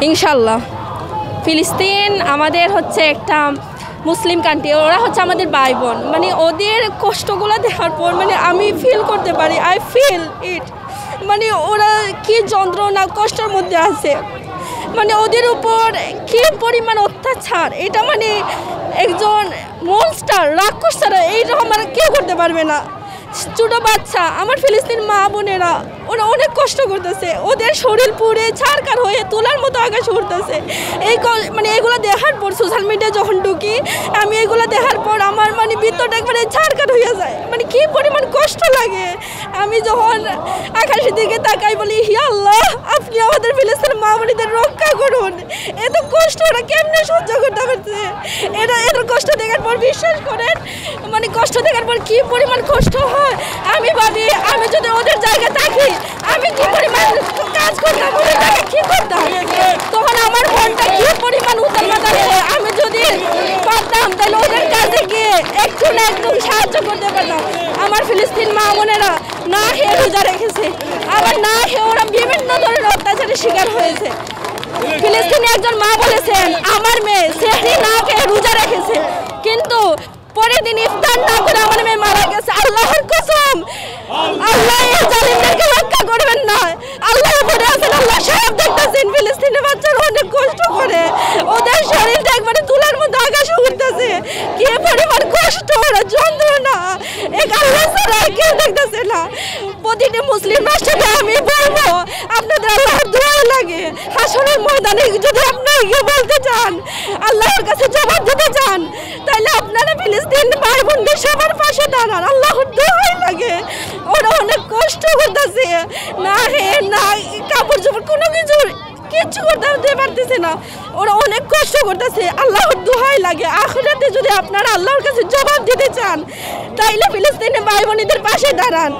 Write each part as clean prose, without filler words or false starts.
ইনশাল্লাহ। ফিলিস্তিন আমাদের হচ্ছে একটা মুসলিম কান্ট্রি, ওরা হচ্ছে আমাদের ভাই বোন। মানে ওদের কষ্টগুলো দেখার পর মানে আমি ফিল করতে পারি, আই ফিল ইট। মানে ওরা কি যন্ত্রণা কষ্টের মধ্যে আছে, মানে ওদের উপর কি পরিমাণ অত্যাচার, এটা মানে একজন মনস্টার রাক্ষস ছাড়া এইটা আমার কেউ করতে পারবে না। ছোটো বাচ্চা, আমার ফিলিস্তিন মা বোনেরা, ওরা অনেক কষ্ট করতেছে, ওদের শরীর পুড়ে ছাড়কার হয়ে তোলার মতো আকাশ উঠতেছে। এই মানে এগুলো দেখার পর সোশ্যাল মিডিয়ায় যখন ঢুকি আমি, এগুলো দেখার পর আমার মানে ভিতরটা একবারে ছাড়কার হয়ে যায়। মানে কি পরিমাণ কষ্ট লাগে। আমি যখন আকাশের দিকে তাকাই বলি, হি আল্লাহ, আপনি আমাদের ফিলিস্তিন মা বোনেদের রক্ষা করুন। এত কষ্ট ওরা কেমনে সহ্য করতে পারছে। এত কষ্ট দেখার পর বিশ্বাস করেন, মানে কষ্ট দেখার পর কি পরিমাণ কষ্ট হয় আমি ভাবি, আমি যদি ওদের জায়গায় থাকি আমি কি পরিমাণ কাজ করতাম, ওদের জায়গায় কি করতাম, তখন আমার মনটা কি পরিমাণ উতাল মাতাল। আমি যদি পারতাম তাহলে ওদের কাছে গিয়ে একটু না একটু সাহায্য করতে পারতাম। আমার ফিলিস্তিন মা বোনেরা না খেয়ে রোজা রেখেছে, আবার না খেয়ে ওরা বিভিন্ন ধরনের অত্যাচারের শিকার হয়েছে। ফিলিস্তিনি একজন মা বলেছেন, আমার মেয়ে সেহরি না খেয়ে রোজা রেখেছে, কিন্তু পরের দিন ইফতার না করে আমার মেয়ে মারা গেছে। আল্লাহর কসম, আল্লাহ এই জালিমদেরকে রক্ষা করবেন না। আল্লাহ বলে আছেন, আল্লাহ সব দেখতেছেন। ফিলিস্তিনের বাচ্চারা অনেক কষ্ট করে, ওদের শরীরটা একবারে তুলার মতো আকাশে উঠতেছে। কি পরিমাণ কষ্ট, ওরা যন্ত্রণা, এক আল্লাহ ছাড়া কেউ দেখতেছে না। প্রতিটি মুসলিম রাষ্ট্রকে আমি বলবো, আপনাদের আল্লাহর দোয়া লাগে। হাসরের ময়দানে যদি আপনারা বলতে চান, আল্লাহর কাছে জবাব দিতে চান, তাহলে আপনারা ফিলিস্তিন ভাই বোনদের সবার পাশে দাঁড়ান। আল্লাহর দোয়াই লাগে। ওরা অনেক কষ্ট করতেছে, না হে না কাপড় চোপড় কোনো কিচ্ছু করতে পারতেছে না। ওরা অনেক কষ্ট করতেছে, আল্লাহর দোহাই লাগে। আখিরাতে যদি আপনারা আল্লাহর কাছে জবাব দিতে চান, তাইলে ফিলিস্তিনের ভাই বোনদের পাশে দাঁড়ান।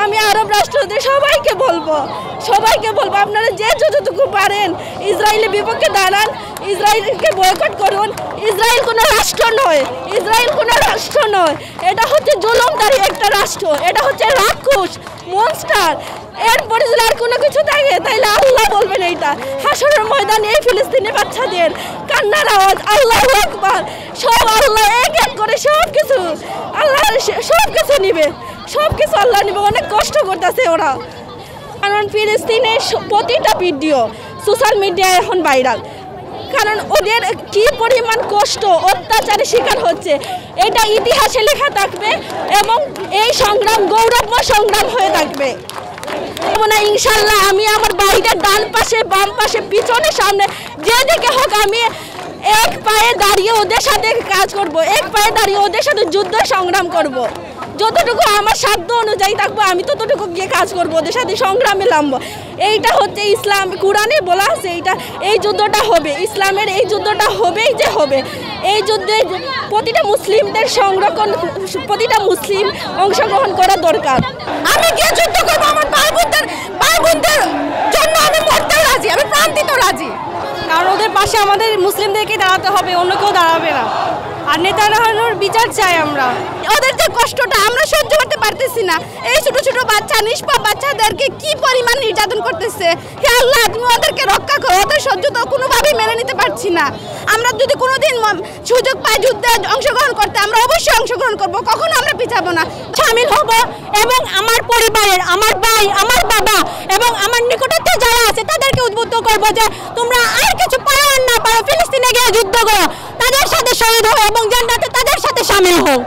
আমি আরব রাষ্ট্রদের সবাইকে বলবো আপনারা যে যতটুকু পারেন ইসরায়েলের বিপক্ষে দাঁড়ান, ইসরায়েলকে বয়কট করুন। ইসরায়েল কোনো রাষ্ট্র নয়, এটা হচ্ছে জুলুমকারী একটা রাষ্ট্র, এটা হচ্ছে রাক্ষস, মনস্টার। এরপরে যদি আর কোনো কিছু থাকে তাইলে আল্লাহ বলবেন এইটা। হাসরের ময়দানে এই ফিলিস্তিনি বাচ্চাদের কান্নার আওয়াজ, আল্লাহু আকবার, সব আল্লাহ এক এক করে সব কিছু আল্লাহ সব কিছু নিবে, আল্লাহ নিবে। অনেক কষ্ট করতেছে ওরা, কারণ ফিলিস্তিনের প্রতিটা ভিডিও সোশ্যাল মিডিয়ায় এখন ভাইরাল। কারণ ওদের কি পরিমাণ কষ্ট অত্যাচারের শিকার হচ্ছে এটা ইতিহাসে লেখা থাকবে, এবং এই সংগ্রাম গৌরবময় সংগ্রাম হয়ে থাকবে। ইনশাল্লাহ আমি আমার বাড়িটার ডান পাশে, বাম পাশে, পিছনে, সামনে যেদিকে হোক আমি এক পায়ে দাঁড়িয়ে ওদের সাথে কাজ করব, এক পায়ে দাঁড়িয়ে ওদের সাথে যুদ্ধ সংগ্রাম করব। যতটুকু আমার সাধ্য অনুযায়ী থাকবো আমি ততটুকু গিয়ে কাজ করবো, ওদের সাথে সংগ্রামে নামবো। এইটা হচ্ছে ইসলাম, কোরআনে বলা আছে এইটা, এই যুদ্ধটা হবে, ইসলামের এই যুদ্ধটা হবেই যে হবে। এই যুদ্ধে প্রতিটা মুসলিমদের প্রতিটা মুসলিম অংশগ্রহণ করা দরকার। আমি গিয়ে যুদ্ধ করবো, আমার ভাই বোনদের জন্য আমি মরতেও রাজি, আমি প্রাণ দিতেও রাজি। কারণ ওদের পাশে আমাদের মুসলিমদেরকে দাঁড়াতে হবে, অন্য কেউ দাঁড়াবে না। আর নেতানিয়াহুর বিচার চাই আমরা। ওদের যে কষ্টটা আমরা সহ্য করতে পারতেছি না। এই ছোট ছোট বাচ্চা, নিষ্পাপ বাচ্চাদেরকে কি পরিমাণ নির্যাতন করতেছে। হে আল্লাহ, তুমি ওদেরকে রক্ষা করো। ওদের সহ্য তো কোনোভাবেই মেনে নিতে পারছি না। আমরা যদি কোনোদিন সুযোগ পাই যুদ্ধে অংশগ্রহণ করতে, আমরা অবশ্যই অংশগ্রহণ করব, কখনো আমরা পিছাবো না, শামিল হব। এবং আমার পরিবারের, আমার ভাই, আমার বাবা এবং আমার নিকটস্থ যারা আছে তাদেরকে উদ্বুদ্ধ করবো যে তোমরা আর কিছু পারো আর না পারো, ফিলিস্তিনে গিয়ে যুদ্ধ করো, তাদের সাথে শহীদ হও এবং জান্নাতে তাদের সাথে শামিল হও।